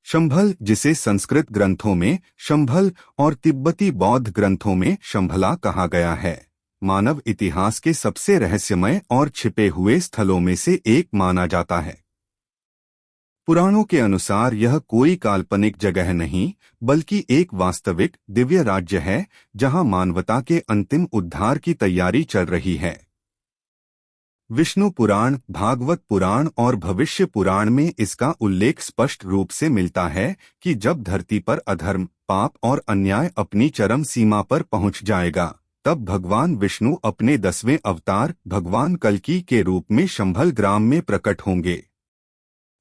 शंभल, जिसे संस्कृत ग्रंथों में शंभल और तिब्बती बौद्ध ग्रंथों में शंभला कहा गया है, मानव इतिहास के सबसे रहस्यमय और छिपे हुए स्थलों में से एक माना जाता है। पुराणों के अनुसार यह कोई काल्पनिक जगह नहीं, बल्कि एक वास्तविक दिव्य राज्य है, जहां मानवता के अंतिम उद्धार की तैयारी चल रही है। विष्णु पुराण, भागवत पुराण और भविष्य पुराण में इसका उल्लेख स्पष्ट रूप से मिलता है कि जब धरती पर अधर्म, पाप और अन्याय अपनी चरम सीमा पर पहुंच जाएगा, तब भगवान विष्णु अपने 10वें अवतार भगवान कल्की के रूप में शंभल ग्राम में प्रकट होंगे।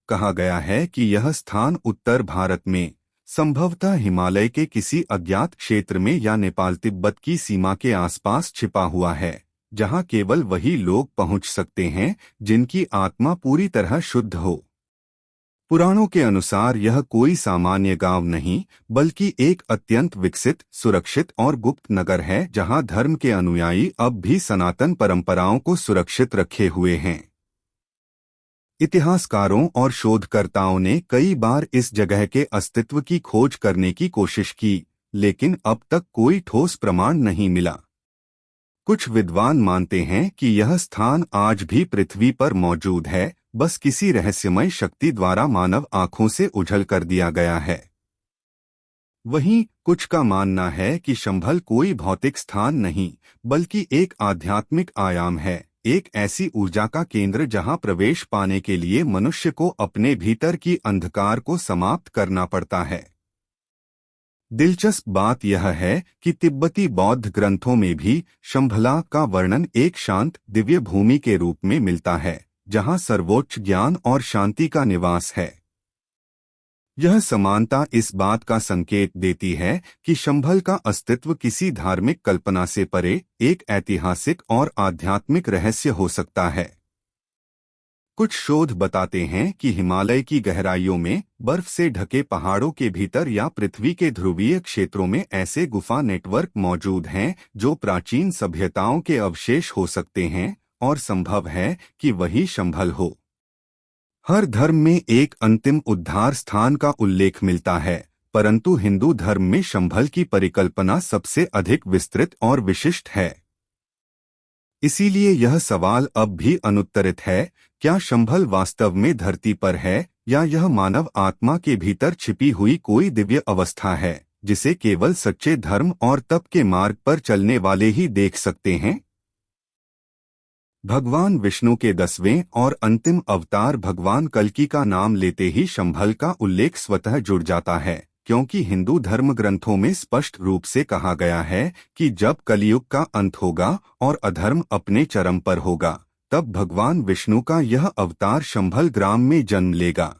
कहा गया है कि यह स्थान उत्तर भारत में, संभवतः हिमालय के किसी अज्ञात क्षेत्र में या नेपाल तिब्बत की सीमा के आसपास छिपा हुआ है, जहां केवल वही लोग पहुंच सकते हैं जिनकी आत्मा पूरी तरह शुद्ध हो। पुराणों के अनुसार यह कोई सामान्य गांव नहीं, बल्कि एक अत्यंत विकसित, सुरक्षित और गुप्त नगर है, जहां धर्म के अनुयायी अब भी सनातन परंपराओं को सुरक्षित रखे हुए हैं। इतिहासकारों और शोधकर्ताओं ने कई बार इस जगह के अस्तित्व की खोज करने की कोशिश की, लेकिन अब तक कोई ठोस प्रमाण नहीं मिला। कुछ विद्वान मानते हैं कि यह स्थान आज भी पृथ्वी पर मौजूद है, बस किसी रहस्यमय शक्ति द्वारा मानव आंखों से उझल कर दिया गया है। वहीं कुछ का मानना है कि शंभल कोई भौतिक स्थान नहीं, बल्कि एक आध्यात्मिक आयाम है, एक ऐसी ऊर्जा का केंद्र जहां प्रवेश पाने के लिए मनुष्य को अपने भीतर की अंधकार को समाप्त करना पड़ता है। दिलचस्प बात यह है कि तिब्बती बौद्ध ग्रंथों में भी शंभला का वर्णन एक शांत, दिव्य भूमि के रूप में मिलता है, जहां सर्वोच्च ज्ञान और शांति का निवास है। यह समानता इस बात का संकेत देती है कि शंभल का अस्तित्व किसी धार्मिक कल्पना से परे एक ऐतिहासिक और आध्यात्मिक रहस्य हो सकता है। कुछ शोध बताते हैं कि हिमालय की गहराइयों में बर्फ से ढके पहाड़ों के भीतर या पृथ्वी के ध्रुवीय क्षेत्रों में ऐसे गुफा नेटवर्क मौजूद हैं जो प्राचीन सभ्यताओं के अवशेष हो सकते हैं, और संभव है कि वही शंभल हो। हर धर्म में एक अंतिम उद्धार स्थान का उल्लेख मिलता है, परंतु हिंदू धर्म में शंभल की परिकल्पना सबसे अधिक विस्तृत और विशिष्ट है। इसीलिए यह सवाल अब भी अनुत्तरित है, क्या शंभल वास्तव में धरती पर है, या यह मानव आत्मा के भीतर छिपी हुई कोई दिव्य अवस्था है, जिसे केवल सच्चे धर्म और तप के मार्ग पर चलने वाले ही देख सकते हैं। भगवान विष्णु के 10वें और अंतिम अवतार भगवान कल्की का नाम लेते ही शंभल का उल्लेख स्वतः जुड़ जाता है, क्योंकि हिंदू धर्म ग्रंथों में स्पष्ट रूप से कहा गया है कि जब कलियुग का अंत होगा और अधर्म अपने चरम पर होगा, तब भगवान विष्णु का यह अवतार शंभल ग्राम में जन्म लेगा।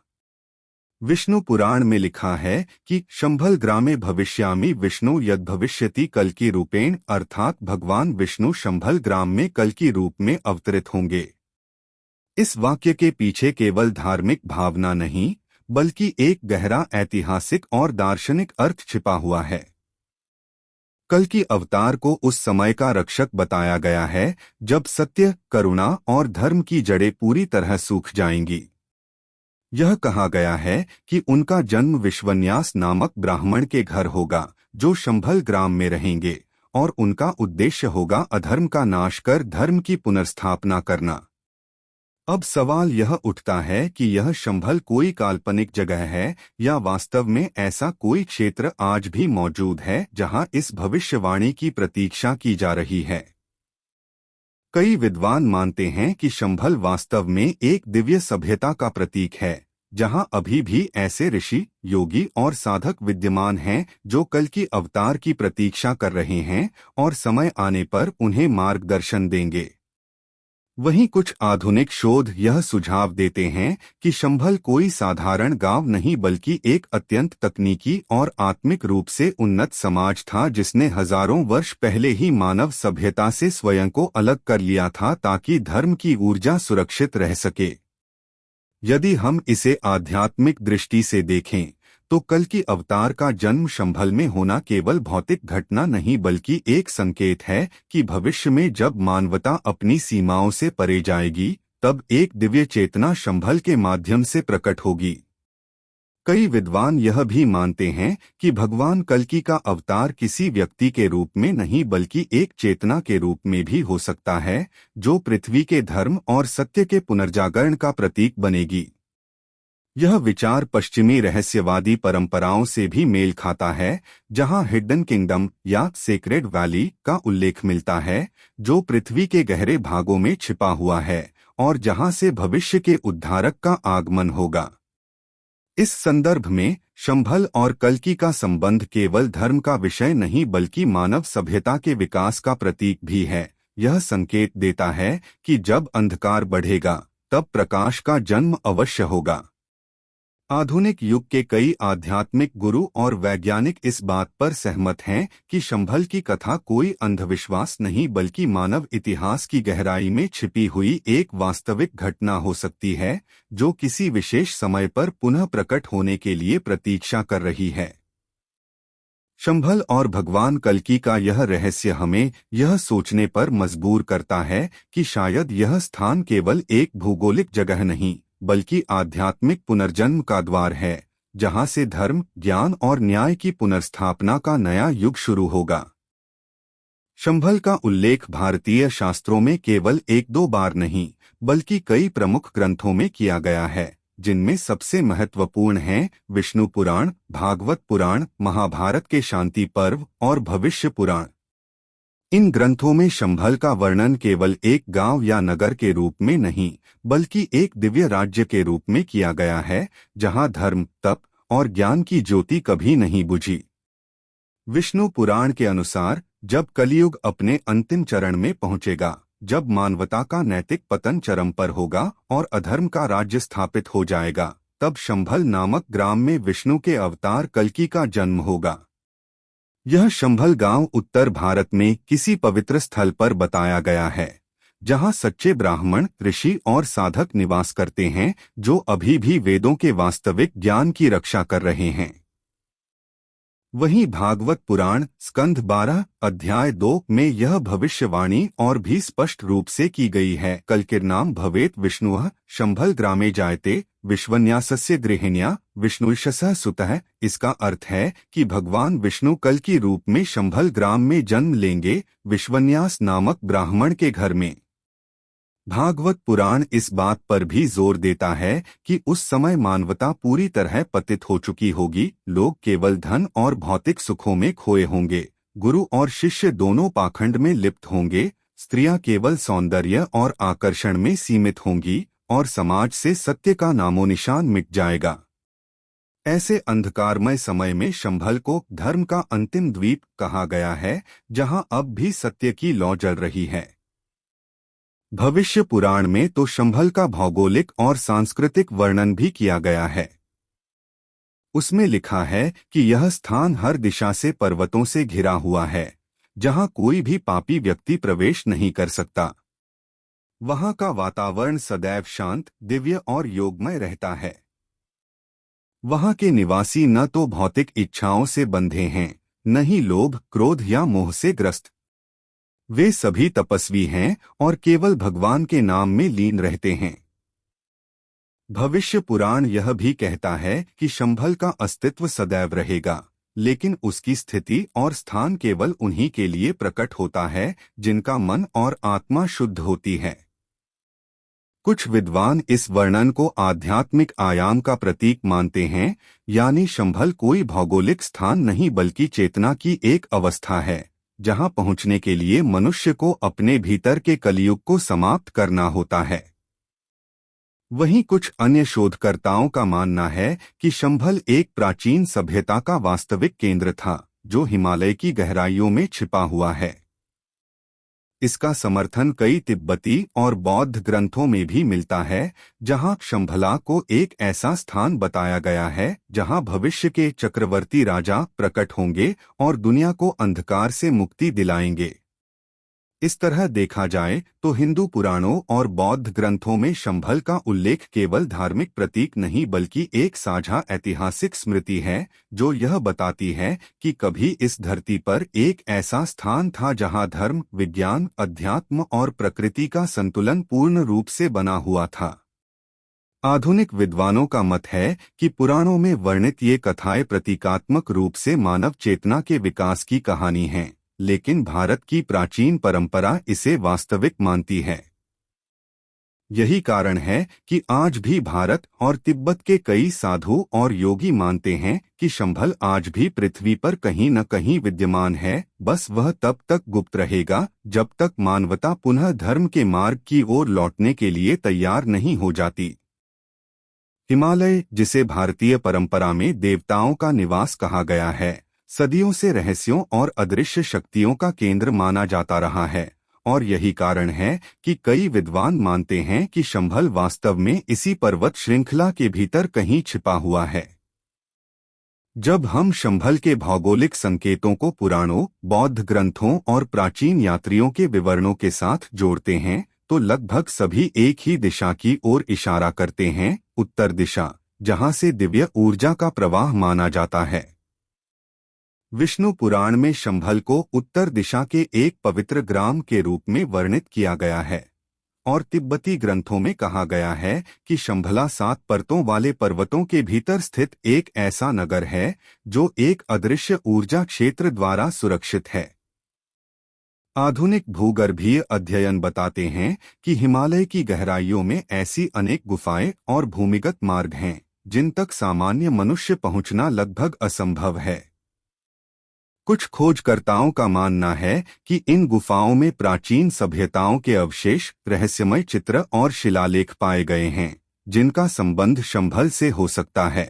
विष्णु पुराण में लिखा है कि शंभल ग्रामे भविष्यामि विष्णु यद भविष्यति कल्की रूपेण, अर्थात भगवान विष्णु शंभल ग्राम में कल्की रूप में अवतरित होंगे। इस वाक्य के पीछे केवल धार्मिक भावना नहीं, बल्कि एक गहरा ऐतिहासिक और दार्शनिक अर्थ छिपा हुआ है। कल्की अवतार को उस समय का रक्षक बताया गया है जब सत्य, करुणा और धर्म की जड़ें पूरी तरह सूख जाएंगी। यह कहा गया है कि उनका जन्म विश्वन्यास नामक ब्राह्मण के घर होगा, जो शंभल ग्राम में रहेंगे, और उनका उद्देश्य होगा अधर्म का नाश कर धर्म की पुनर्स्थापना करना। अब सवाल यह उठता है कि यह शंभल कोई काल्पनिक जगह है, या वास्तव में ऐसा कोई क्षेत्र आज भी मौजूद है जहां इस भविष्यवाणी की प्रतीक्षा की जा रही है। कई विद्वान मानते हैं कि शंभल वास्तव में एक दिव्य सभ्यता का प्रतीक है, जहां अभी भी ऐसे ऋषि, योगी और साधक विद्यमान हैं जो कल्की अवतार की प्रतीक्षा कर रहे हैं और समय आने पर उन्हें मार्गदर्शन देंगे। वहीं कुछ आधुनिक शोध यह सुझाव देते हैं कि शंभल कोई साधारण गांव नहीं, बल्कि एक अत्यंत तकनीकी और आत्मिक रूप से उन्नत समाज था, जिसने हजारों वर्ष पहले ही मानव सभ्यता से स्वयं को अलग कर लिया था ताकि धर्म की ऊर्जा सुरक्षित रह सके। यदि हम इसे आध्यात्मिक दृष्टि से देखें तो कल्की अवतार का जन्म शंभल में होना केवल भौतिक घटना नहीं, बल्कि एक संकेत है कि भविष्य में जब मानवता अपनी सीमाओं से परे जाएगी, तब एक दिव्य चेतना शंभल के माध्यम से प्रकट होगी। कई विद्वान यह भी मानते हैं कि भगवान कल्कि का अवतार किसी व्यक्ति के रूप में नहीं बल्कि एक चेतना के रूप में भी हो सकता है, जो पृथ्वी के धर्म और सत्य के पुनर्जागरण का प्रतीक बनेगी। यह विचार पश्चिमी रहस्यवादी परंपराओं से भी मेल खाता है, जहां हिडन किंगडम या सेक्रेड वैली का उल्लेख मिलता है, जो पृथ्वी के गहरे भागों में छिपा हुआ है और जहां से भविष्य के उद्धारक का आगमन होगा। इस संदर्भ में शंभल और कल्कि का संबंध केवल धर्म का विषय नहीं बल्कि मानव सभ्यता के विकास का प्रतीक भी है। यह संकेत देता है कि जब अंधकार बढ़ेगा, तब प्रकाश का जन्म अवश्य होगा। आधुनिक युग के कई आध्यात्मिक गुरु और वैज्ञानिक इस बात पर सहमत हैं कि शंभल की कथा कोई अंधविश्वास नहीं बल्कि मानव इतिहास की गहराई में छिपी हुई एक वास्तविक घटना हो सकती है, जो किसी विशेष समय पर पुनः प्रकट होने के लिए प्रतीक्षा कर रही है। शंभल और भगवान कल्कि का यह रहस्य हमें यह सोचने पर मजबूर करता है कि शायद यह स्थान केवल एक भौगोलिक जगह नहीं बल्कि आध्यात्मिक पुनर्जन्म का द्वार है, जहां से धर्म, ज्ञान और न्याय की पुनर्स्थापना का नया युग शुरू होगा। शंभल का उल्लेख भारतीय शास्त्रों में केवल एक दो बार नहीं बल्कि कई प्रमुख ग्रंथों में किया गया है, जिनमें सबसे महत्वपूर्ण हैं विष्णु पुराण, भागवत पुराण, महाभारत के शांति पर्व और भविष्य पुराण। इन ग्रंथों में शंभल का वर्णन केवल एक गांव या नगर के रूप में नहीं बल्कि एक दिव्य राज्य के रूप में किया गया है, जहां धर्म, तप और ज्ञान की ज्योति कभी नहीं बुझी। विष्णु पुराण के अनुसार जब कलियुग अपने अंतिम चरण में पहुंचेगा, जब मानवता का नैतिक पतन चरम पर होगा और अधर्म का राज्य स्थापित हो जाएगा, तब शंभल नामक ग्राम में विष्णु के अवतार कल्कि का जन्म होगा। यह शंभल गांव उत्तर भारत में किसी पवित्र स्थल पर बताया गया है, जहां सच्चे ब्राह्मण, ऋषि और साधक निवास करते हैं, जो अभी भी वेदों के वास्तविक ज्ञान की रक्षा कर रहे हैं। वहीं भागवत पुराण स्कंध 12 अध्याय 2 में यह भविष्यवाणी और भी स्पष्ट रूप से की गई है, कल्किर्नाम भवेत विष्णुः शंभल ग्रामे जायते विश्वन्यासस्य गृहिण्या विष्णुशसः सुतः। इसका अर्थ है कि भगवान विष्णु कल की रूप में शंभल ग्राम में जन्म लेंगे, विश्वन्यास नामक ब्राह्मण के घर में। भागवत पुराण इस बात पर भी जोर देता है कि उस समय मानवता पूरी तरह पतित हो चुकी होगी, लोग केवल धन और भौतिक सुखों में खोए होंगे, गुरु और शिष्य दोनों पाखंड में लिप्त होंगे, स्त्रियां केवल सौंदर्य और आकर्षण में सीमित होंगी और समाज से सत्य का नामोनिशान मिट जाएगा। ऐसे अंधकारमय समय में शंभल को धर्म का अंतिम द्वीप कहा गया है, जहां अब भी सत्य की लौ जल रही है। भविष्य पुराण में तो शंभल का भौगोलिक और सांस्कृतिक वर्णन भी किया गया है। उसमें लिखा है कि यह स्थान हर दिशा से पर्वतों से घिरा हुआ है, जहां कोई भी पापी व्यक्ति प्रवेश नहीं कर सकता। वहां का वातावरण सदैव शांत, दिव्य और योगमय रहता है। वहां के निवासी न तो भौतिक इच्छाओं से बंधे हैं, न ही लोभ, क्रोध या मोह से ग्रस्त। वे सभी तपस्वी हैं और केवल भगवान के नाम में लीन रहते हैं। भविष्य पुराण यह भी कहता है कि शंभल का अस्तित्व सदैव रहेगा, लेकिन उसकी स्थिति और स्थान केवल उन्हीं के लिए प्रकट होता है जिनका मन और आत्मा शुद्ध होती है। कुछ विद्वान इस वर्णन को आध्यात्मिक आयाम का प्रतीक मानते हैं, यानी शंभल कोई भौगोलिक स्थान नहीं बल्कि चेतना की एक अवस्था है, जहां पहुंचने के लिए मनुष्य को अपने भीतर के कलियुग को समाप्त करना होता है। वहीं कुछ अन्य शोधकर्ताओं का मानना है कि शंभल एक प्राचीन सभ्यता का वास्तविक केंद्र था, जो हिमालय की गहराइयों में छिपा हुआ है। इसका समर्थन कई तिब्बती और बौद्ध ग्रंथों में भी मिलता है, जहां शंभला को एक ऐसा स्थान बताया गया है जहां भविष्य के चक्रवर्ती राजा प्रकट होंगे और दुनिया को अंधकार से मुक्ति दिलाएंगे। इस तरह देखा जाए तो हिंदू पुराणों और बौद्ध ग्रंथों में शंभल का उल्लेख केवल धार्मिक प्रतीक नहीं बल्कि एक साझा ऐतिहासिक स्मृति है, जो यह बताती है कि कभी इस धरती पर एक ऐसा स्थान था जहां धर्म, विज्ञान, अध्यात्म और प्रकृति का संतुलन पूर्ण रूप से बना हुआ था। आधुनिक विद्वानों का मत है कि पुराणों में वर्णित ये कथाएं प्रतीकात्मक रूप से मानव चेतना के विकास की कहानी हैं, लेकिन भारत की प्राचीन परंपरा इसे वास्तविक मानती है। यही कारण है कि आज भी भारत और तिब्बत के कई साधु और योगी मानते हैं कि शंभल आज भी पृथ्वी पर कहीं न कहीं विद्यमान है, बस वह तब तक गुप्त रहेगा जब तक मानवता पुनः धर्म के मार्ग की ओर लौटने के लिए तैयार नहीं हो जाती। हिमालय, जिसे भारतीय परंपरा में देवताओं का निवास कहा गया है, सदियों से रहस्यों और अदृश्य शक्तियों का केंद्र माना जाता रहा है, और यही कारण है कि कई विद्वान मानते हैं कि शंभल वास्तव में इसी पर्वत श्रृंखला के भीतर कहीं छिपा हुआ है। जब हम शंभल के भौगोलिक संकेतों को पुराणों, बौद्ध ग्रंथों और प्राचीन यात्रियों के विवरणों के साथ जोड़ते हैं, तो लगभग सभी एक ही दिशा की ओर इशारा करते हैं, उत्तर दिशा, जहां से दिव्य ऊर्जा का प्रवाह माना जाता है। विष्णु पुराण में शंभल को उत्तर दिशा के एक पवित्र ग्राम के रूप में वर्णित किया गया है, और तिब्बती ग्रंथों में कहा गया है कि शंभला 7 परतों वाले पर्वतों के भीतर स्थित एक ऐसा नगर है जो एक अदृश्य ऊर्जा क्षेत्र द्वारा सुरक्षित है। आधुनिक भूगर्भीय अध्ययन बताते हैं कि हिमालय की गहराइयों में ऐसी अनेक गुफाएं और भूमिगत मार्ग हैं जिन तक सामान्य मनुष्य पहुंचना लगभग असंभव है। कुछ खोजकर्ताओं का मानना है कि इन गुफाओं में प्राचीन सभ्यताओं के अवशेष, रहस्यमय चित्र और शिलालेख पाए गए हैं, जिनका संबंध शंभल से हो सकता है।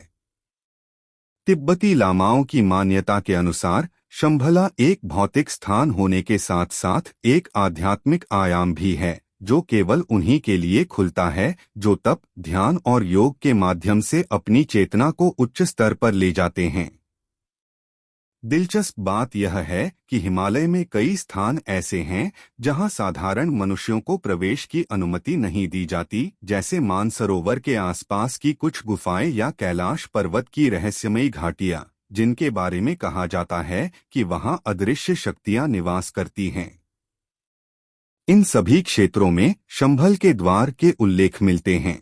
तिब्बती लामाओं की मान्यता के अनुसार शंभला एक भौतिक स्थान होने के साथ साथ एक आध्यात्मिक आयाम भी है, जो केवल उन्हीं के लिए खुलता है जो तप, ध्यान और योग के माध्यम से अपनी चेतना को उच्च स्तर पर ले जाते हैं। दिलचस्प बात यह है कि हिमालय में कई स्थान ऐसे हैं जहां साधारण मनुष्यों को प्रवेश की अनुमति नहीं दी जाती, जैसे मानसरोवर के आसपास की कुछ गुफाएं या कैलाश पर्वत की रहस्यमयी घाटियां, जिनके बारे में कहा जाता है कि वहां अदृश्य शक्तियां निवास करती हैं। इन सभी क्षेत्रों में शंभल के द्वार के उल्लेख मिलते हैं।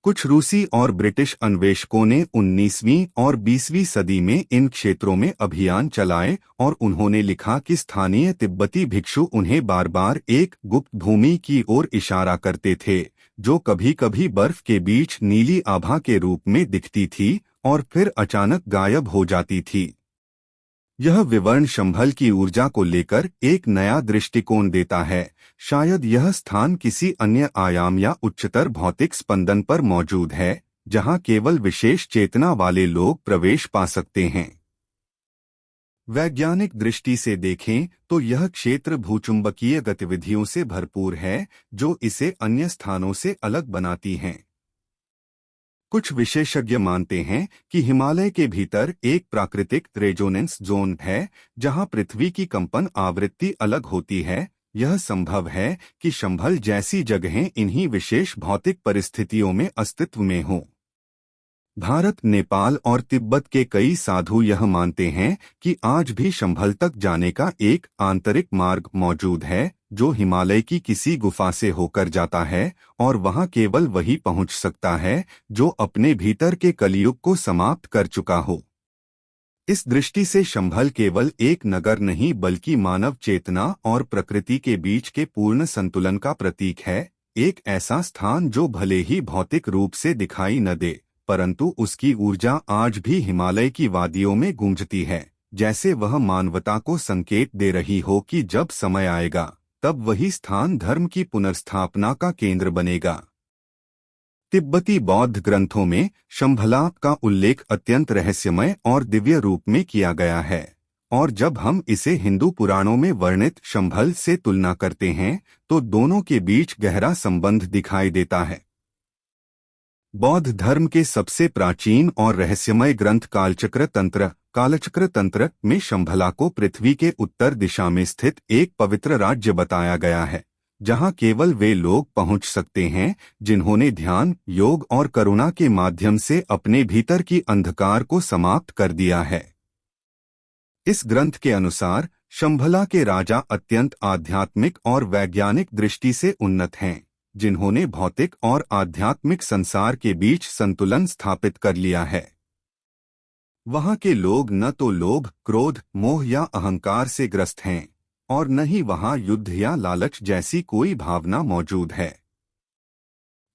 कुछ रूसी और ब्रिटिश अन्वेषकों ने 19वीं और 20वीं सदी में इन क्षेत्रों में अभियान चलाए और उन्होंने लिखा कि स्थानीय तिब्बती भिक्षु उन्हें बार बार एक गुप्त भूमि की ओर इशारा करते थे, जो कभी कभी बर्फ के बीच नीली आभा के रूप में दिखती थी और फिर अचानक गायब हो जाती थी। यह विवरण शंभल की ऊर्जा को लेकर एक नया दृष्टिकोण देता है। शायद यह स्थान किसी अन्य आयाम या उच्चतर भौतिक स्पंदन पर मौजूद है, जहां केवल विशेष चेतना वाले लोग प्रवेश पा सकते हैं। वैज्ञानिक दृष्टि से देखें तो यह क्षेत्र भूचुंबकीय गतिविधियों से भरपूर है, जो इसे अन्य स्थानों से अलग बनाती हैं। कुछ विशेषज्ञ मानते हैं कि हिमालय के भीतर एक प्राकृतिक रेजोनेंस जोन है, जहां पृथ्वी की कंपन आवृत्ति अलग होती है। यह संभव है कि शंभल जैसी जगहें इन्हीं विशेष भौतिक परिस्थितियों में अस्तित्व में हों। भारत, नेपाल और तिब्बत के कई साधु यह मानते हैं कि आज भी शंभल तक जाने का एक आंतरिक मार्ग मौजूद है, जो हिमालय की किसी गुफा से होकर जाता है, और वहां केवल वही पहुंच सकता है जो अपने भीतर के कलियुग को समाप्त कर चुका हो। इस दृष्टि से शंभल केवल एक नगर नहीं बल्कि मानव चेतना और प्रकृति के बीच के पूर्ण संतुलन का प्रतीक है, एक ऐसा स्थान जो भले ही भौतिक रूप से दिखाई न दे, परंतु उसकी ऊर्जा आज भी हिमालय की वादियों में गूंजती है, जैसे वह मानवता को संकेत दे रही हो कि जब समय आएगा तब वही स्थान धर्म की पुनर्स्थापना का केंद्र बनेगा। तिब्बती बौद्ध ग्रंथों में शंभला का उल्लेख अत्यंत रहस्यमय और दिव्य रूप में किया गया है, और जब हम इसे हिंदू पुराणों में वर्णित शंभल से तुलना करते हैं तो दोनों के बीच गहरा संबंध दिखाई देता है। बौद्ध धर्म के सबसे प्राचीन और रहस्यमय ग्रंथ कालचक्र तंत्र में शंभला को पृथ्वी के उत्तर दिशा में स्थित एक पवित्र राज्य बताया गया है, जहां केवल वे लोग पहुंच सकते हैं जिन्होंने ध्यान, योग और करुणा के माध्यम से अपने भीतर की अंधकार को समाप्त कर दिया है। इस ग्रंथ के अनुसार शंभला के राजा अत्यंत आध्यात्मिक और वैज्ञानिक दृष्टि से उन्नत हैं, जिन्होंने भौतिक और आध्यात्मिक संसार के बीच संतुलन स्थापित कर लिया है। वहाँ के लोग न तो लोभ, क्रोध, मोह या अहंकार से ग्रस्त हैं और न ही वहाँ युद्ध या लालच जैसी कोई भावना मौजूद है।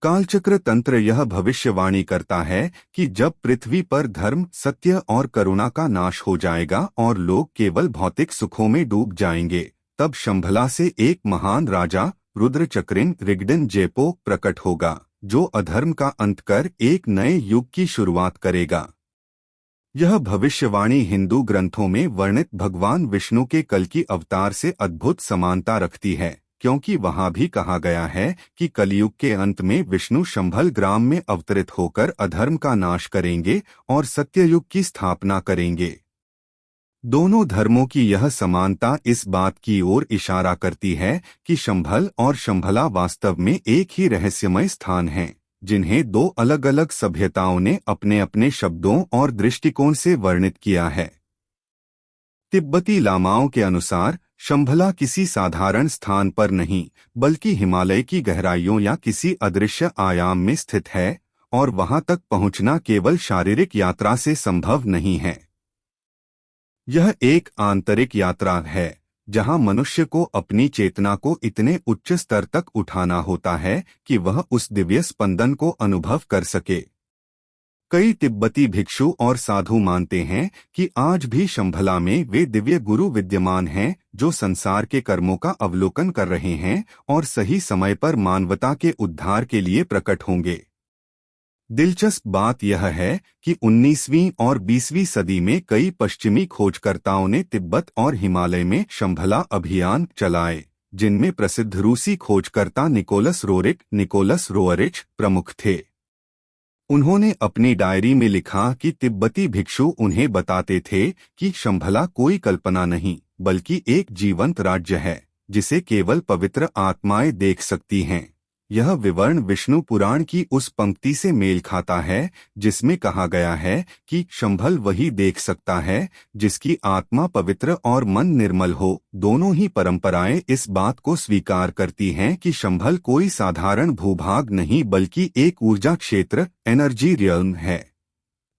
कालचक्र तंत्र यह भविष्यवाणी करता है कि जब पृथ्वी पर धर्म, सत्य और करुणा का नाश हो जाएगा और लोग केवल भौतिक सुखों में डूब जाएंगे, तब शंभला से एक महान राजा रुद्रचक्रिन रिगडिन जेपो प्रकट होगा, जो अधर्म का अंत कर एक नए युग की शुरुआत करेगा। यह भविष्यवाणी हिंदू ग्रंथों में वर्णित भगवान विष्णु के कल्कि अवतार से अद्भुत समानता रखती है, क्योंकि वहां भी कहा गया है कि कलयुग के अंत में विष्णु शंभल ग्राम में अवतरित होकर अधर्म का नाश करेंगे और सत्ययुग की स्थापना करेंगे। दोनों धर्मों की यह समानता इस बात की ओर इशारा करती है कि शंभल और शंभला वास्तव में एक ही रहस्यमय स्थान हैं, जिन्हें दो अलग अलग सभ्यताओं ने अपने अपने शब्दों और दृष्टिकोण से वर्णित किया है। तिब्बती लामाओं के अनुसार शंभला किसी साधारण स्थान पर नहीं, बल्कि हिमालय की गहराइयों या किसी अदृश्य आयाम में स्थित है, और वहां तक पहुंचना केवल शारीरिक यात्रा से संभव नहीं है। यह एक आंतरिक यात्रा है, जहां मनुष्य को अपनी चेतना को इतने उच्च स्तर तक उठाना होता है कि वह उस दिव्य स्पंदन को अनुभव कर सके। कई तिब्बती भिक्षु और साधु मानते हैं कि आज भी शंभला में वे दिव्य गुरु विद्यमान हैं, जो संसार के कर्मों का अवलोकन कर रहे हैं और सही समय पर मानवता के उद्धार के लिए प्रकट होंगे। दिलचस्प बात यह है कि 19वीं और 20वीं सदी में कई पश्चिमी खोजकर्ताओं ने तिब्बत और हिमालय में शंभला अभियान चलाए, जिनमें प्रसिद्ध रूसी खोजकर्ता निकोलस रोअरिच प्रमुख थे। उन्होंने अपनी डायरी में लिखा कि तिब्बती भिक्षु उन्हें बताते थे कि शंभला कोई कल्पना नहीं, बल्कि एक जीवंत राज्य है, जिसे केवल पवित्र आत्माएं देख सकती हैं। यह विवरण विष्णु पुराण की उस पंक्ति से मेल खाता है जिसमें कहा गया है कि शंभल वही देख सकता है जिसकी आत्मा पवित्र और मन निर्मल हो। दोनों ही परंपराएं इस बात को स्वीकार करती हैं कि शंभल कोई साधारण भूभाग नहीं, बल्कि एक ऊर्जा क्षेत्र, एनर्जी रियल्म है,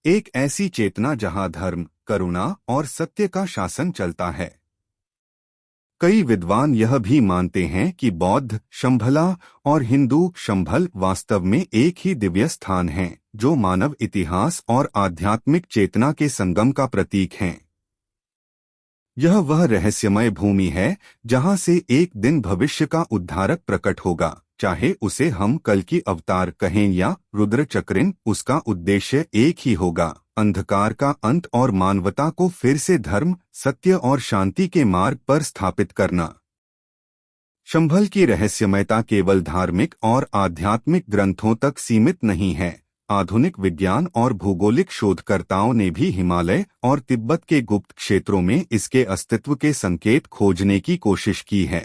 एक ऐसी चेतना जहां धर्म, करुणा और सत्य का शासन चलता है। कई विद्वान यह भी मानते हैं कि बौद्ध शंभला और हिंदू शंभल वास्तव में एक ही दिव्य स्थान हैं, जो मानव इतिहास और आध्यात्मिक चेतना के संगम का प्रतीक हैं। यह वह रहस्यमय भूमि है जहां से एक दिन भविष्य का उद्धारक प्रकट होगा, चाहे उसे हम कल्कि अवतार कहें या रुद्रचक्रिन। उसका उद्देश्य एक ही होगा, अंधकार का अंत और मानवता को फिर से धर्म, सत्य और शांति के मार्ग पर स्थापित करना। शंभल की रहस्यमयता केवल धार्मिक और आध्यात्मिक ग्रंथों तक सीमित नहीं है। आधुनिक विज्ञान और भूगोलिक शोधकर्ताओं ने भी हिमालय और तिब्बत के गुप्त क्षेत्रों में इसके अस्तित्व के संकेत खोजने की कोशिश की है।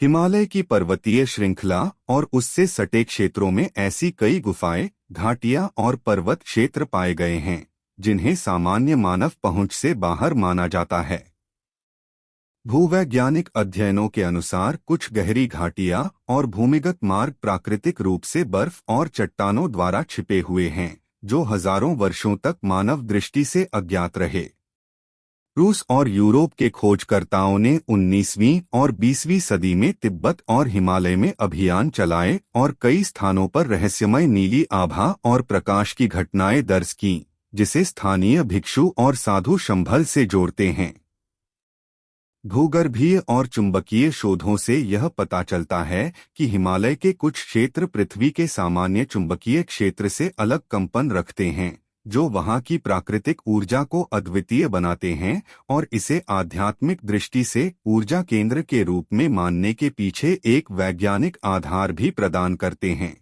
हिमालय की पर्वतीय श्रृंखला और उससे सटे क्षेत्रों में ऐसी कई गुफाएं, घाटियां और पर्वत क्षेत्र पाए गए हैं, जिन्हें सामान्य मानव पहुंच से बाहर माना जाता है। भूवैज्ञानिक अध्ययनों के अनुसार कुछ गहरी घाटियां और भूमिगत मार्ग प्राकृतिक रूप से बर्फ और चट्टानों द्वारा छिपे हुए हैं, जो हजारों वर्षों तक मानव दृष्टि से अज्ञात रहे। रूस और यूरोप के खोजकर्ताओं ने 19वीं और 20वीं सदी में तिब्बत और हिमालय में अभियान चलाए और कई स्थानों पर रहस्यमय नीली आभा और प्रकाश की घटनाएं दर्ज कीं, जिसे स्थानीय भिक्षु और साधु शंभल से जोड़ते हैं। भूगर्भीय और चुंबकीय शोधों से यह पता चलता है कि हिमालय के कुछ क्षेत्र पृथ्वी के सामान्य चुंबकीय क्षेत्र से अलग कंपन रखते हैं, जो वहां की प्राकृतिक ऊर्जा को अद्वितीय बनाते हैं और इसे आध्यात्मिक दृष्टि से ऊर्जा केंद्र के रूप में मानने के पीछे एक वैज्ञानिक आधार भी प्रदान करते हैं।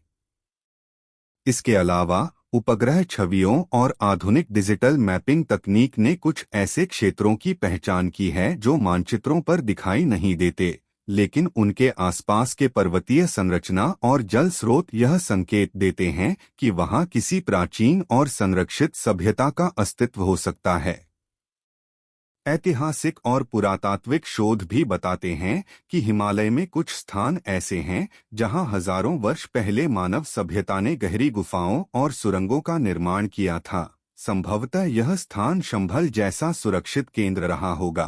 इसके अलावा उपग्रह छवियों और आधुनिक डिजिटल मैपिंग तकनीक ने कुछ ऐसे क्षेत्रों की पहचान की है जो मानचित्रों पर दिखाई नहीं देते, लेकिन उनके आसपास के पर्वतीय संरचना और जल स्रोत यह संकेत देते हैं कि वहां किसी प्राचीन और संरक्षित सभ्यता का अस्तित्व हो सकता है। ऐतिहासिक और पुरातात्विक शोध भी बताते हैं कि हिमालय में कुछ स्थान ऐसे हैं जहां हजारों वर्ष पहले मानव सभ्यता ने गहरी गुफाओं और सुरंगों का निर्माण किया था। संभवतः यह स्थान शंभल जैसा सुरक्षित केंद्र रहा होगा।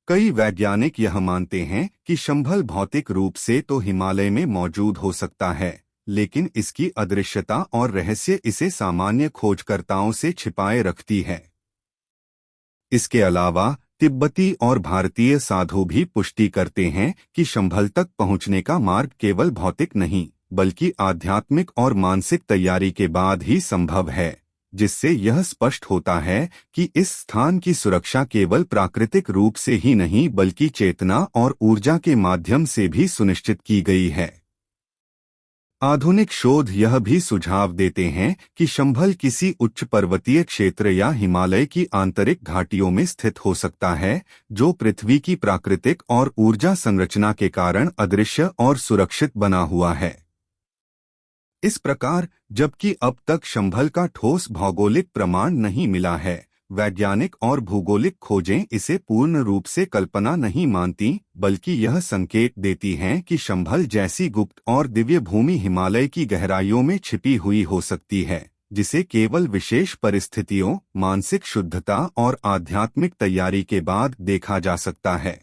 कई वैज्ञानिक यह मानते हैं कि शंभल भौतिक रूप से तो हिमालय में मौजूद हो सकता है, लेकिन इसकी अदृश्यता और रहस्य इसे सामान्य खोजकर्ताओं से छिपाए रखती है। इसके अलावा तिब्बती और भारतीय साधु भी पुष्टि करते हैं कि शंभल तक पहुंचने का मार्ग केवल भौतिक नहीं, बल्कि आध्यात्मिक और मानसिक तैयारी के बाद ही संभव है, जिससे यह स्पष्ट होता है कि इस स्थान की सुरक्षा केवल प्राकृतिक रूप से ही नहीं बल्कि चेतना और ऊर्जा के माध्यम से भी सुनिश्चित की गई है। आधुनिक शोध यह भी सुझाव देते हैं कि शंभल किसी उच्च पर्वतीय क्षेत्र या हिमालय की आंतरिक घाटियों में स्थित हो सकता है, जो पृथ्वी की प्राकृतिक और ऊर्जा संरचना के कारण अदृश्य और सुरक्षित बना हुआ है। इस प्रकार, जबकि अब तक शंभल का ठोस भौगोलिक प्रमाण नहीं मिला है, वैज्ञानिक और भूगोलिक खोजें इसे पूर्ण रूप से कल्पना नहीं मानती, बल्कि यह संकेत देती हैं कि शंभल जैसी गुप्त और दिव्य भूमि हिमालय की गहराइयों में छिपी हुई हो सकती है, जिसे केवल विशेष परिस्थितियों, मानसिक शुद्धता और आध्यात्मिक तैयारी के बाद देखा जा सकता है।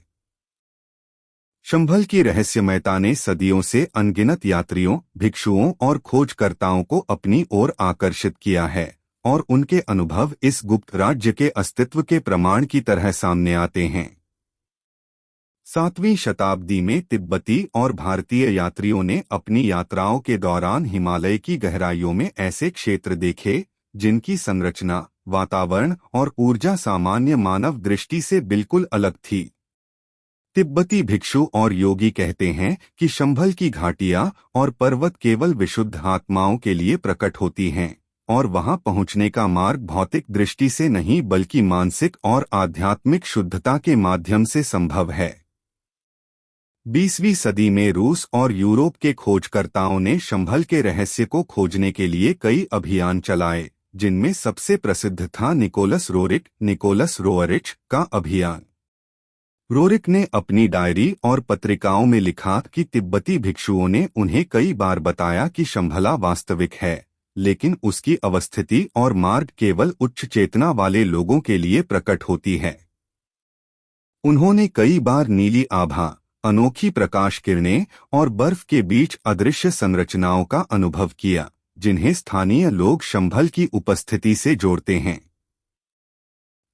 शंभल की रहस्यमयता ने सदियों से अनगिनत यात्रियों, भिक्षुओं और खोजकर्ताओं को अपनी ओर आकर्षित किया है, और उनके अनुभव इस गुप्त राज्य के अस्तित्व के प्रमाण की तरह सामने आते हैं। 7वीं शताब्दी में तिब्बती और भारतीय यात्रियों ने अपनी यात्राओं के दौरान हिमालय की गहराइयों में ऐसे क्षेत्र देखे जिनकी संरचना, वातावरण और ऊर्जा सामान्य मानव दृष्टि से बिल्कुल अलग थी। तिब्बती भिक्षु और योगी कहते हैं कि शंभल की घाटियां और पर्वत केवल विशुद्ध आत्माओं के लिए प्रकट होती हैं, और वहां पहुंचने का मार्ग भौतिक दृष्टि से नहीं बल्कि मानसिक और आध्यात्मिक शुद्धता के माध्यम से संभव है। 20वीं सदी में रूस और यूरोप के खोजकर्ताओं ने शंभल के रहस्य को खोजने के लिए कई अभियान चलाए, जिनमें सबसे प्रसिद्ध था निकोलस रोअरिच का अभियान। रोरिक ने अपनी डायरी और पत्रिकाओं में लिखा कि तिब्बती भिक्षुओं ने उन्हें कई बार बताया कि शंभला वास्तविक है, लेकिन उसकी अवस्थिति और मार्ग केवल उच्च चेतना वाले लोगों के लिए प्रकट होती है। उन्होंने कई बार नीली आभा, अनोखी प्रकाश किरणें और बर्फ के बीच अदृश्य संरचनाओं का अनुभव किया, जिन्हें स्थानीय लोग शंभल की उपस्थिति से जोड़ते हैं।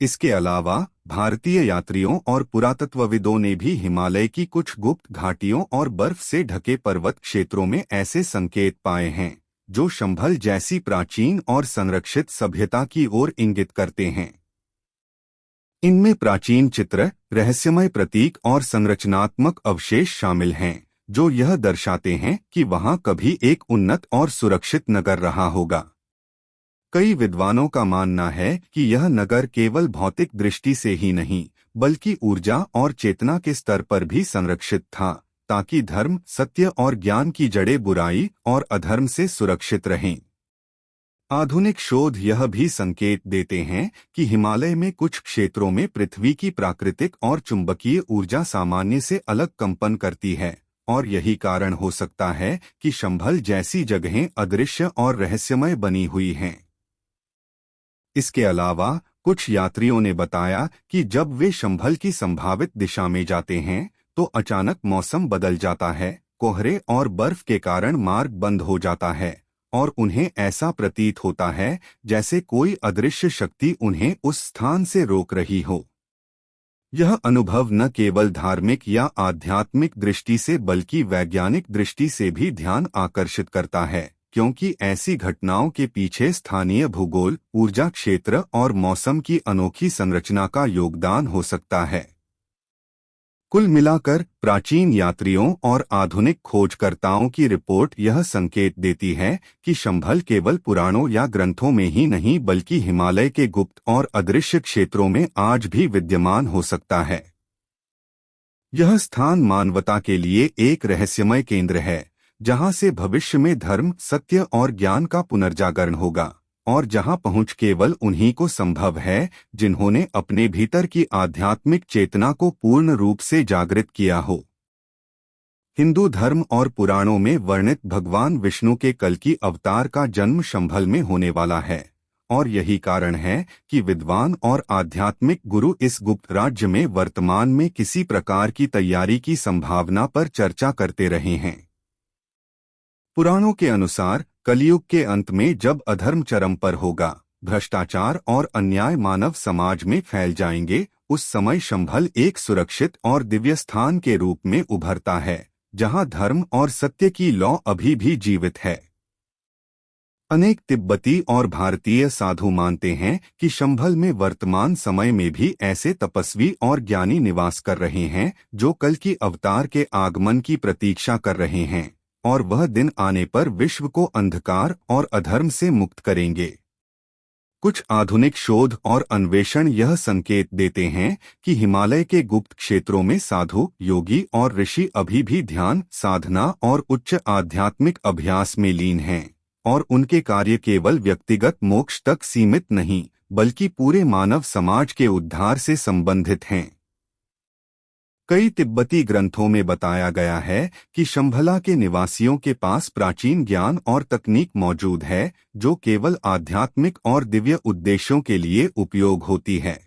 इसके अलावा भारतीय यात्रियों और पुरातत्वविदों ने भी हिमालय की कुछ गुप्त घाटियों और बर्फ से ढके पर्वत क्षेत्रों में ऐसे संकेत पाए हैं जो शंभल जैसी प्राचीन और संरक्षित सभ्यता की ओर इंगित करते हैं। इनमें प्राचीन चित्र, रहस्यमय प्रतीक और संरचनात्मक अवशेष शामिल हैं, जो यह दर्शाते हैं कि वहां कभी एक उन्नत और सुरक्षित नगर रहा होगा। कई विद्वानों का मानना है कि यह नगर केवल भौतिक दृष्टि से ही नहीं बल्कि ऊर्जा और चेतना के स्तर पर भी संरक्षित था, ताकि धर्म, सत्य और ज्ञान की जड़ें बुराई और अधर्म से सुरक्षित रहें। आधुनिक शोध यह भी संकेत देते हैं कि हिमालय में कुछ क्षेत्रों में पृथ्वी की प्राकृतिक और चुंबकीय ऊर्जा सामान्य से अलग कंपन करती है, और यही कारण हो सकता है कि शंभल जैसी जगहें अदृश्य और रहस्यमय बनी हुई हैं। इसके अलावा कुछ यात्रियों ने बताया कि जब वे शंभल की संभावित दिशा में जाते हैं तो अचानक मौसम बदल जाता है, कोहरे और बर्फ के कारण मार्ग बंद हो जाता है, और उन्हें ऐसा प्रतीत होता है जैसे कोई अदृश्य शक्ति उन्हें उस स्थान से रोक रही हो। यह अनुभव न केवल धार्मिक या आध्यात्मिक दृष्टि से बल्कि वैज्ञानिक दृष्टि से भी ध्यान आकर्षित करता है, क्योंकि ऐसी घटनाओं के पीछे स्थानीय भूगोल, ऊर्जा क्षेत्र और मौसम की अनोखी संरचना का योगदान हो सकता है। कुल मिलाकर प्राचीन यात्रियों और आधुनिक खोजकर्ताओं की रिपोर्ट यह संकेत देती है कि शंभल केवल पुराणों या ग्रंथों में ही नहीं बल्कि हिमालय के गुप्त और अदृश्य क्षेत्रों में आज भी विद्यमान हो सकता है। यह स्थान मानवता के लिए एक रहस्यमय केंद्र है, जहां से भविष्य में धर्म, सत्य और ज्ञान का पुनर्जागरण होगा, और जहां पहुंच केवल उन्हीं को संभव है जिन्होंने अपने भीतर की आध्यात्मिक चेतना को पूर्ण रूप से जागृत किया हो। हिंदू धर्म और पुराणों में वर्णित भगवान विष्णु के कल्कि अवतार का जन्म शंभल में होने वाला है, और यही कारण है कि विद्वान और आध्यात्मिक गुरु इस गुप्त राज्य में वर्तमान में किसी प्रकार की तैयारी की संभावना पर चर्चा करते रहे हैं। पुराणों के अनुसार कलयुग के अंत में जब अधर्म चरम पर होगा, भ्रष्टाचार और अन्याय मानव समाज में फैल जाएंगे, उस समय शंभल एक सुरक्षित और दिव्य स्थान के रूप में उभरता है, जहां धर्म और सत्य की लौ अभी भी जीवित है। अनेक तिब्बती और भारतीय साधु मानते हैं कि शंभल में वर्तमान समय में भी ऐसे तपस्वी और ज्ञानी निवास कर रहे हैं जो कल की अवतार के आगमन की प्रतीक्षा कर रहे हैं, और वह दिन आने पर विश्व को अंधकार और अधर्म से मुक्त करेंगे। कुछ आधुनिक शोध और अन्वेषण यह संकेत देते हैं कि हिमालय के गुप्त क्षेत्रों में साधु, योगी और ऋषि अभी भी ध्यान, साधना और उच्च आध्यात्मिक अभ्यास में लीन हैं, और उनके कार्य केवल व्यक्तिगत मोक्ष तक सीमित नहीं, बल्कि पूरे मानव समाज के उद्धार से संबंधित हैं। कई तिब्बती ग्रंथों में बताया गया है कि शंभला के निवासियों के पास प्राचीन ज्ञान और तकनीक मौजूद है जो केवल आध्यात्मिक और दिव्य उद्देश्यों के लिए उपयोग होती है।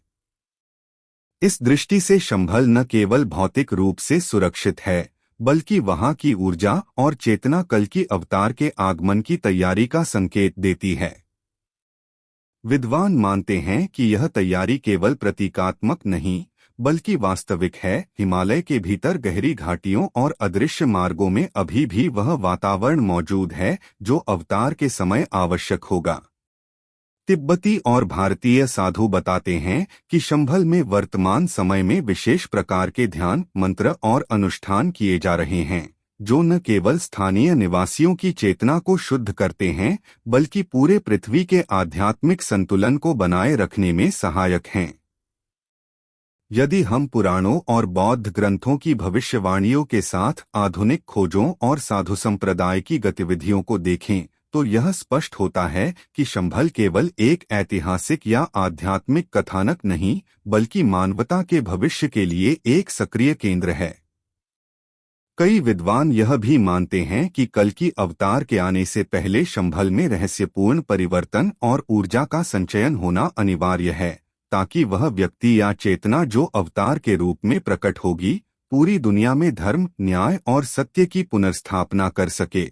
इस दृष्टि से शंभल न केवल भौतिक रूप से सुरक्षित है, बल्कि वहां की ऊर्जा और चेतना कल की अवतार के आगमन की तैयारी का संकेत देती है। विद्वान मानते हैं कि यह तैयारी केवल प्रतीकात्मक नहीं, बल्कि वास्तविक है। हिमालय के भीतर गहरी घाटियों और अदृश्य मार्गों में अभी भी वह वातावरण मौजूद है जो अवतार के समय आवश्यक होगा। तिब्बती और भारतीय साधु बताते हैं कि शंभल में वर्तमान समय में विशेष प्रकार के ध्यान, मंत्र और अनुष्ठान किए जा रहे हैं, जो न केवल स्थानीय निवासियों की चेतना को शुद्ध करते हैं, बल्कि पूरे पृथ्वी के आध्यात्मिक संतुलन को बनाए रखने में सहायक हैं। यदि हम पुराणों और बौद्ध ग्रंथों की भविष्यवाणियों के साथ आधुनिक खोजों और साधु संप्रदाय की गतिविधियों को देखें, तो यह स्पष्ट होता है कि शंभल केवल एक ऐतिहासिक या आध्यात्मिक कथानक नहीं, बल्कि मानवता के भविष्य के लिए एक सक्रिय केंद्र है। कई विद्वान यह भी मानते हैं कि कल की अवतार के आने से पहले शंभल में रहस्यपूर्ण परिवर्तन और ऊर्जा का संचयन होना अनिवार्य है, ताकि वह व्यक्ति या चेतना जो अवतार के रूप में प्रकट होगी, पूरी दुनिया में धर्म, न्याय और सत्य की पुनर्स्थापना कर सके।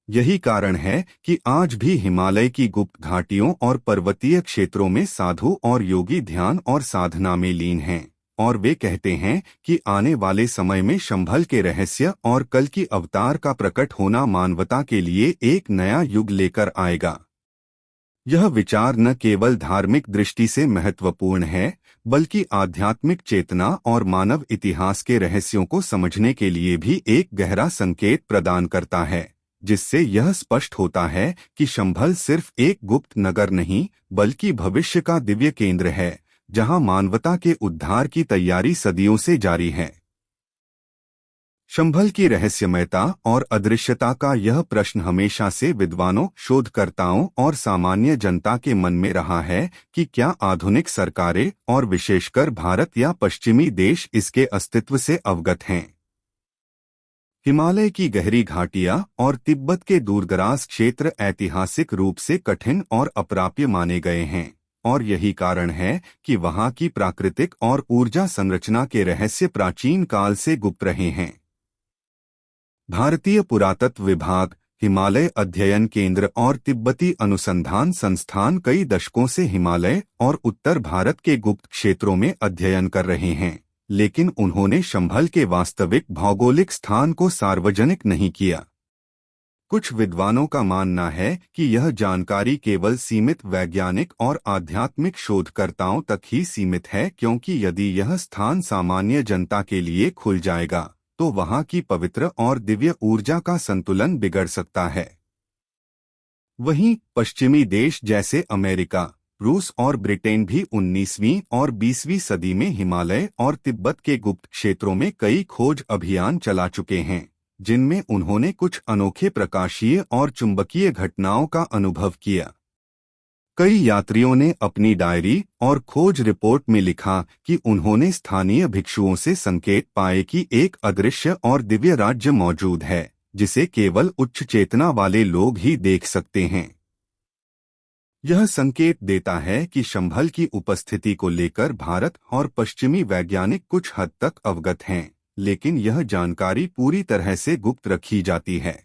यही कारण है कि आज भी हिमालय की गुप्त घाटियों और पर्वतीय क्षेत्रों में साधु और योगी ध्यान और साधना में लीन हैं, और वे कहते हैं कि आने वाले समय में शंभल के रहस्य और कल की अवतार का प्रकट होना मानवता के लिए एक नया युग लेकर आएगा। यह विचार न केवल धार्मिक दृष्टि से महत्वपूर्ण है, बल्कि आध्यात्मिक चेतना और मानव इतिहास के रहस्यों को समझने के लिए भी एक गहरा संकेत प्रदान करता है, जिससे यह स्पष्ट होता है कि शंभल सिर्फ एक गुप्त नगर नहीं, बल्कि भविष्य का दिव्य केंद्र है, जहां मानवता के उद्धार की तैयारी सदियों से जारी है। शंभल की रहस्यमयता और अदृश्यता का यह प्रश्न हमेशा से विद्वानों, शोधकर्ताओं और सामान्य जनता के मन में रहा है कि क्या आधुनिक सरकारें और विशेषकर भारत या पश्चिमी देश इसके अस्तित्व से अवगत हैं। हिमालय की गहरी घाटियां और तिब्बत के दूरदराज क्षेत्र ऐतिहासिक रूप से कठिन और अप्राप्य माने गए हैं, और यही कारण है कि वहां की प्राकृतिक और ऊर्जा संरचना के रहस्य प्राचीन काल से गुप्त रहे हैं। भारतीय पुरातत्व विभाग, हिमालय अध्ययन केंद्र और तिब्बती अनुसंधान संस्थान कई दशकों से हिमालय और उत्तर भारत के गुप्त क्षेत्रों में अध्ययन कर रहे हैं, लेकिन उन्होंने शंभल के वास्तविक भौगोलिक स्थान को सार्वजनिक नहीं किया। कुछ विद्वानों का मानना है कि यह जानकारी केवल सीमित वैज्ञानिक और आध्यात्मिक शोधकर्ताओं तक ही सीमित है, क्योंकि यदि यह स्थान सामान्य जनता के लिए खुल जाएगा तो वहां की पवित्र और दिव्य ऊर्जा का संतुलन बिगड़ सकता है। वहीं पश्चिमी देश जैसे अमेरिका, रूस और ब्रिटेन भी 19वीं और 20वीं सदी में हिमालय और तिब्बत के गुप्त क्षेत्रों में कई खोज अभियान चला चुके हैं, जिनमें उन्होंने कुछ अनोखे प्रकाशीय और चुंबकीय घटनाओं का अनुभव किया। कई यात्रियों ने अपनी डायरी और खोज रिपोर्ट में लिखा कि उन्होंने स्थानीय भिक्षुओं से संकेत पाए कि एक अदृश्य और दिव्य राज्य मौजूद है जिसे केवल उच्च चेतना वाले लोग ही देख सकते हैं। यह संकेत देता है कि शंभल की उपस्थिति को लेकर भारत और पश्चिमी वैज्ञानिक कुछ हद तक अवगत हैं, लेकिन यह जानकारी पूरी तरह से गुप्त रखी जाती है।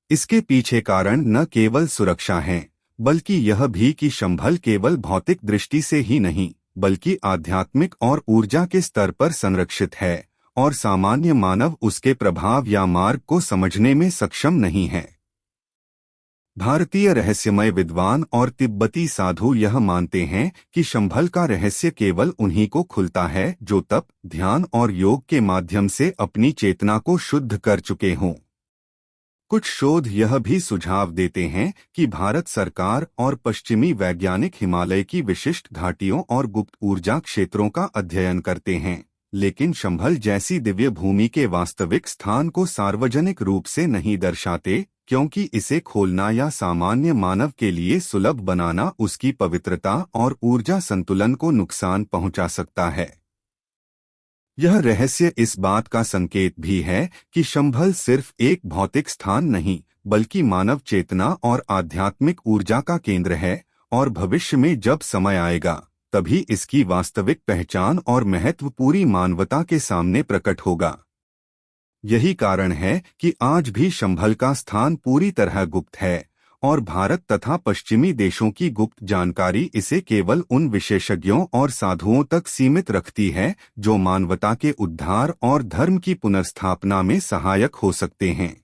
इसके पीछे कारण न केवल सुरक्षा है, बल्कि यह भी कि शंभल केवल भौतिक दृष्टि से ही नहीं, बल्कि आध्यात्मिक और ऊर्जा के स्तर पर संरक्षित है और सामान्य मानव उसके प्रभाव या मार्ग को समझने में सक्षम नहीं है। भारतीय रहस्यमय विद्वान और तिब्बती साधु यह मानते हैं कि शंभल का रहस्य केवल उन्हीं को खुलता है जो तप, ध्यान और योग के माध्यम से अपनी चेतना को शुद्ध कर चुके हों। कुछ शोध यह भी सुझाव देते हैं कि भारत सरकार और पश्चिमी वैज्ञानिक हिमालय की विशिष्ट घाटियों और गुप्त ऊर्जा क्षेत्रों का अध्ययन करते हैं, लेकिन शंभल जैसी दिव्य भूमि के वास्तविक स्थान को सार्वजनिक रूप से नहीं दर्शाते, क्योंकि इसे खोलना या सामान्य मानव के लिए सुलभ बनाना उसकी पवित्रता और ऊर्जा संतुलन को नुकसान पहुंचा सकता है। यह रहस्य इस बात का संकेत भी है कि शंभल सिर्फ एक भौतिक स्थान नहीं, बल्कि मानव चेतना और आध्यात्मिक ऊर्जा का केंद्र है, और भविष्य में जब समय आएगा तभी इसकी वास्तविक पहचान और महत्व पूरी मानवता के सामने प्रकट होगा। यही कारण है कि आज भी शंभल का स्थान पूरी तरह गुप्त है और भारत तथा पश्चिमी देशों की गुप्त जानकारी इसे केवल उन विशेषज्ञों और साधुओं तक सीमित रखती है जो मानवता के उद्धार और धर्म की पुनर्स्थापना में सहायक हो सकते हैं।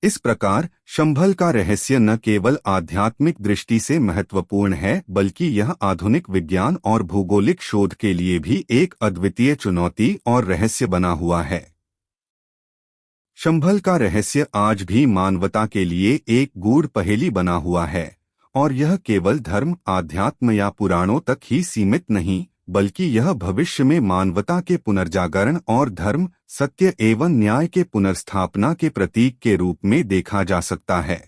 इस प्रकार शंभल का रहस्य न केवल आध्यात्मिक दृष्टि से महत्वपूर्ण है, बल्कि यह आधुनिक विज्ञान और भौगोलिक शोध के लिए भी एक अद्वितीय चुनौती और रहस्य बना हुआ है। शंभल का रहस्य आज भी मानवता के लिए एक गूढ़ पहेली बना हुआ है, और यह केवल धर्म, आध्यात्म या पुराणों तक ही सीमित नहीं, बल्कि यह भविष्य में मानवता के पुनर्जागरण और धर्म, सत्य एवं न्याय के पुनर्स्थापना के प्रतीक के रूप में देखा जा सकता है।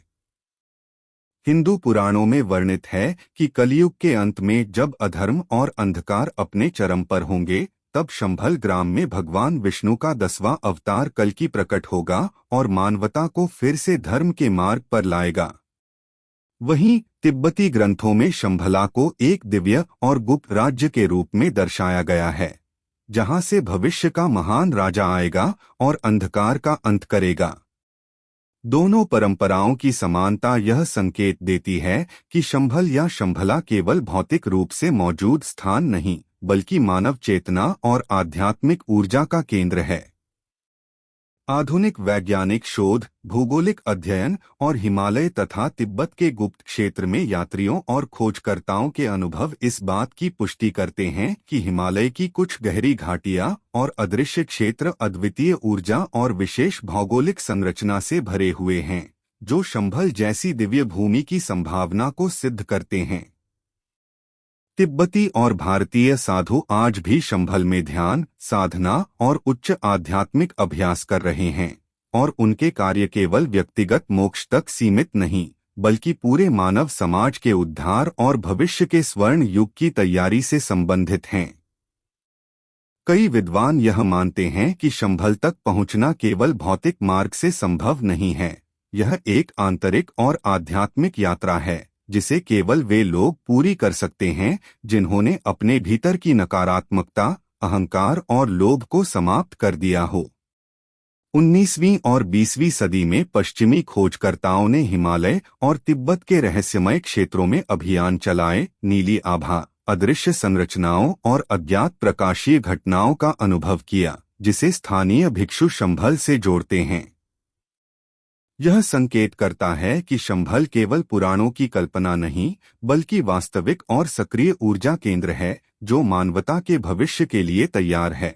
हिंदू पुराणों में वर्णित है कि कलयुग के अंत में जब अधर्म और अंधकार अपने चरम पर होंगे, तब शंभल ग्राम में भगवान विष्णु का 10वां अवतार कल्कि प्रकट होगा और मानवता को फिर से धर्म के मार्ग पर लाएगा। वहीं तिब्बती ग्रंथों में शंभला को एक दिव्य और गुप्त राज्य के रूप में दर्शाया गया है, जहां से भविष्य का महान राजा आएगा और अंधकार का अंत करेगा। दोनों परंपराओं की समानता यह संकेत देती है कि शंभल या शंभला केवल भौतिक रूप से मौजूद स्थान नहीं, बल्कि मानव चेतना और आध्यात्मिक ऊर्जा का केंद्र है। आधुनिक वैज्ञानिक शोध, भौगोलिक अध्ययन और हिमालय तथा तिब्बत के गुप्त क्षेत्र में यात्रियों और खोजकर्ताओं के अनुभव इस बात की पुष्टि करते हैं कि हिमालय की कुछ गहरी घाटियां और अदृश्य क्षेत्र अद्वितीय ऊर्जा और विशेष भौगोलिक संरचना से भरे हुए हैं, जो शंभल जैसी दिव्य भूमि की संभावना को सिद्ध करते हैं। तिब्बती और भारतीय साधु आज भी शंभल में ध्यान, साधना और उच्च आध्यात्मिक अभ्यास कर रहे हैं, और उनके कार्य केवल व्यक्तिगत मोक्ष तक सीमित नहीं, बल्कि पूरे मानव समाज के उद्धार और भविष्य के स्वर्ण युग की तैयारी से संबंधित हैं। कई विद्वान यह मानते हैं कि शंभल तक पहुंचना केवल भौतिक मार्ग से संभव नहीं है, यह एक आंतरिक और आध्यात्मिक यात्रा है जिसे केवल वे लोग पूरी कर सकते हैं जिन्होंने अपने भीतर की नकारात्मकता, अहंकार और लोभ को समाप्त कर दिया हो। 19वीं और 20वीं सदी में पश्चिमी खोजकर्ताओं ने हिमालय और तिब्बत के रहस्यमय क्षेत्रों में अभियान चलाए, नीली आभा, अदृश्य संरचनाओं और अज्ञात प्रकाशीय घटनाओं का अनुभव किया, जिसे स्थानीय भिक्षु शंभल से जोड़ते हैं। यह संकेत करता है कि शंभल केवल पुराणों की कल्पना नहीं, बल्कि वास्तविक और सक्रिय ऊर्जा केंद्र है जो मानवता के भविष्य के लिए तैयार है।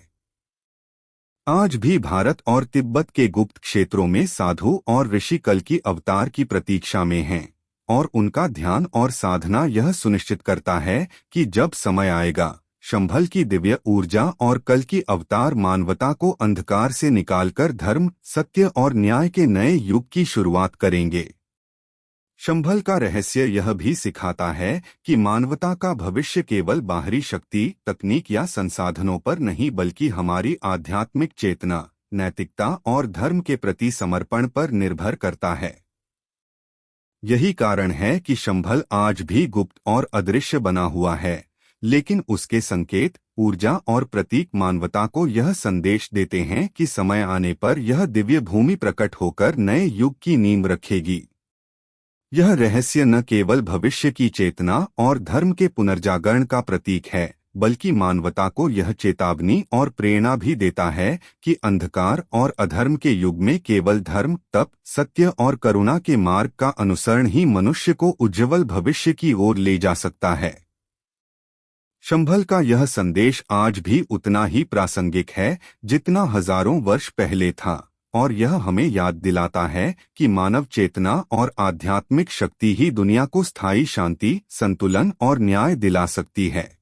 आज भी भारत और तिब्बत के गुप्त क्षेत्रों में साधु और ऋषि कल्कि अवतार की प्रतीक्षा में हैं, और उनका ध्यान और साधना यह सुनिश्चित करता है कि जब समय आएगा, शंभल की दिव्य ऊर्जा और कल्कि अवतार मानवता को अंधकार से निकालकर धर्म, सत्य और न्याय के नए युग की शुरुआत करेंगे। शंभल का रहस्य यह भी सिखाता है कि मानवता का भविष्य केवल बाहरी शक्ति, तकनीक या संसाधनों पर नहीं बल्कि हमारी आध्यात्मिक चेतना, नैतिकता और धर्म के प्रति समर्पण पर निर्भर करता है। यही कारण है कि शंभल आज भी गुप्त और अदृश्य बना हुआ है, लेकिन उसके संकेत, ऊर्जा और प्रतीक मानवता को यह संदेश देते हैं कि समय आने पर यह दिव्य भूमि प्रकट होकर नए युग की नींव रखेगी। यह रहस्य न केवल भविष्य की चेतना और धर्म के पुनर्जागरण का प्रतीक है, बल्कि मानवता को यह चेतावनी और प्रेरणा भी देता है कि अंधकार और अधर्म के युग में केवल धर्म, तप, सत्य और करुणा के मार्ग का अनुसरण ही मनुष्य को उज्ज्वल भविष्य की ओर ले जा सकता है। शंभल का यह संदेश आज भी उतना ही प्रासंगिक है जितना हजारों वर्ष पहले था, और यह हमें याद दिलाता है कि मानव चेतना और आध्यात्मिक शक्ति ही दुनिया को स्थायी शांति, संतुलन और न्याय दिला सकती है।